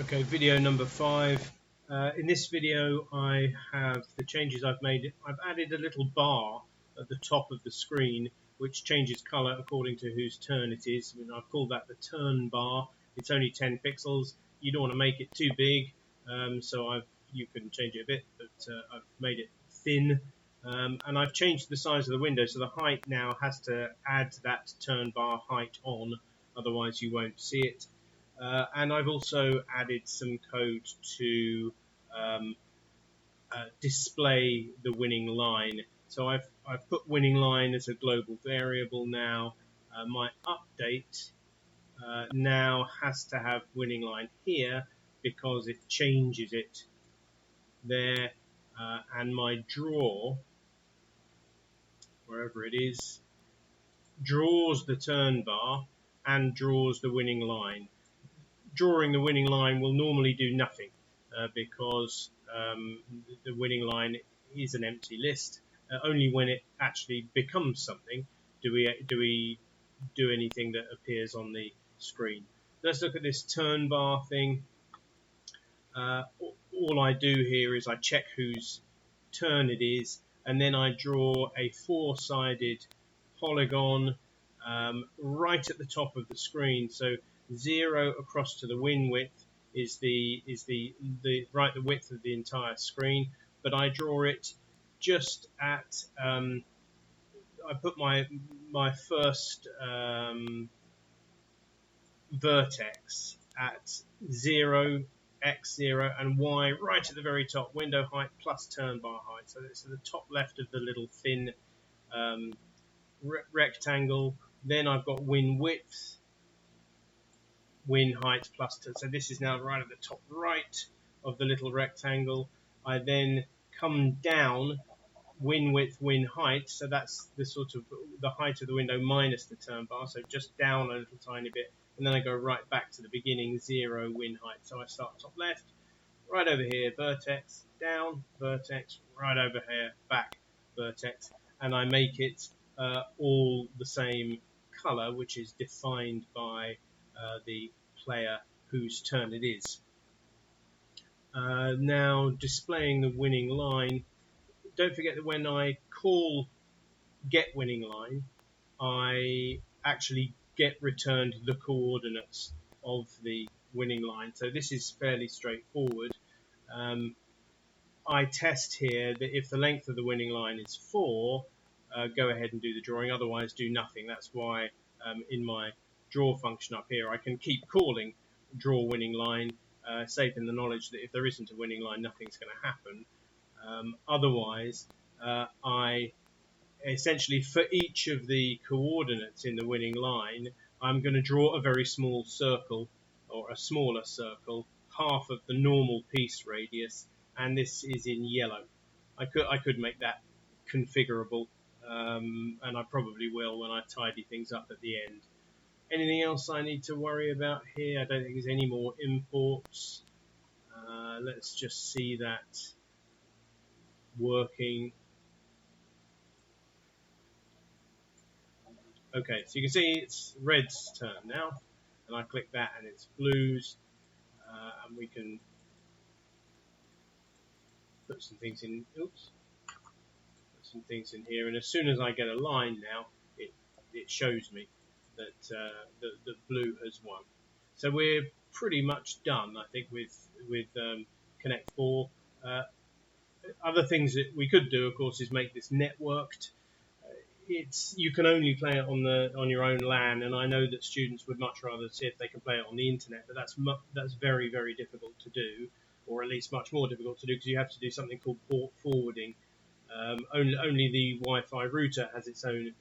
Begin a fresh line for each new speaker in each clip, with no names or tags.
Okay, video number 5. In this video I have the changes I've made. I've added a little bar at the top of the screen which changes colour according to whose turn it is. I've called that the turn bar. It's only 10 pixels. You don't want to make it too big, so you can change it a bit, but I've made it thin. And I've changed the size of the window, so the height now has to add that turn bar height on, otherwise you won't see it. And I've also added some code to display the winning line. So I've put winning line as a global variable now. My update now has to have winning line here because it changes it there, and my draw, wherever it is, draws the turn bar and draws the winning line. Drawing the winning line will normally do nothing because the winning line is an empty list. Only when it actually becomes something do we do anything that appears on the screen. Let's look at this turn bar thing. All I do here is I check whose turn it is, and then I draw a four-sided polygon right at the top of the screen. So 0 across to the win width is the width of the entire screen, but I draw it just at I put my first vertex at 0, x0, and y right at the very top, window height plus turn bar height. So it's at the top left of the little thin rectangle. Then I've got win width, win height plus turn. So this is now right at the top right of the little rectangle. I then come down, win width, win height. So that's the sort of the height of the window minus the turn bar. So just down a little tiny bit. And then I go right back to the beginning, 0, win height. So I start top left, right over here, vertex, down, vertex, right over here, back, vertex. And I make it all the same color, which is defined by the player whose turn it is. Now displaying the winning line, don't forget that when I call get winning line, I actually get returned the coordinates of the winning line. So this is fairly straightforward. I test here that if the length of the winning line is 4, go ahead and do the drawing, otherwise do nothing. That's why in my draw function up here I can keep calling draw winning line, safe in the knowledge that if there isn't a winning line, nothing's going to happen. Otherwise, I essentially, for each of the coordinates in the winning line, I'm going to draw a very small circle, or a smaller circle, half of the normal piece radius, and this is in yellow. I could make that configurable, and I probably will when I tidy things up at the end. Anything else I need to worry about here? I don't think there's any more imports. Let's just see that working. Okay, so you can see it's red's turn now, and I click that and it's blue's, and we can put some things in. Oops, put some things in here, and as soon as I get a line now, it shows me that the blue has won. So we're pretty much done, I think, with connect4. Other things that we could do, of course, is make this networked. You can only play it on your own LAN, and I know that students would much rather see if they can play it on the internet, but that's very, very difficult to do, or at least much more difficult to do, because you have to do something called port forwarding. Only the Wi-Fi router has its own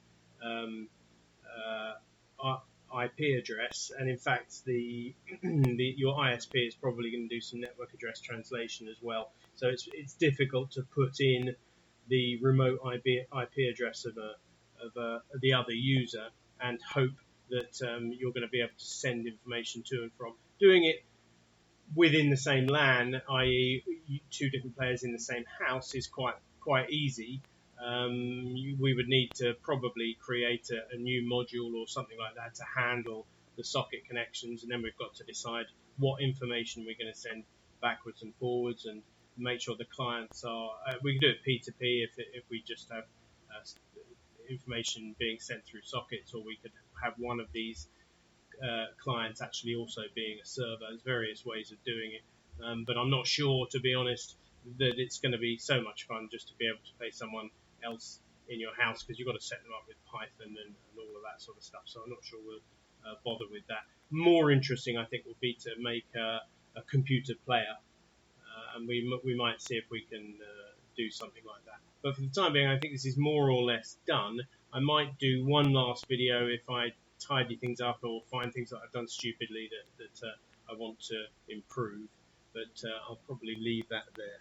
IP address, and in fact your ISP is probably going to do some network address translation as well. So it's difficult to put in the remote IP address of the other user and hope that you're going to be able to send information to and from. Doing it within the same LAN, i.e. two different players in the same house, is quite easy. We would need to probably create a new module or something like that to handle the socket connections, and then we've got to decide what information we're going to send backwards and forwards, and make sure the clients are. We can do it P2P if we just have information being sent through sockets, or we could have one of these clients actually also being a server. There's various ways of doing it, but I'm not sure, to be honest, that it's going to be so much fun just to be able to pay someone else in your house, because you've got to set them up with Python and all of that sort of stuff. So I'm not sure we'll bother with that. More interesting, I think, would be to make a computer player, and we might see if we can do something like that. But for the time being, I think this is more or less done. I might do one last video if I tidy things up or find things that I've done stupidly that I want to improve, but I'll probably leave that there.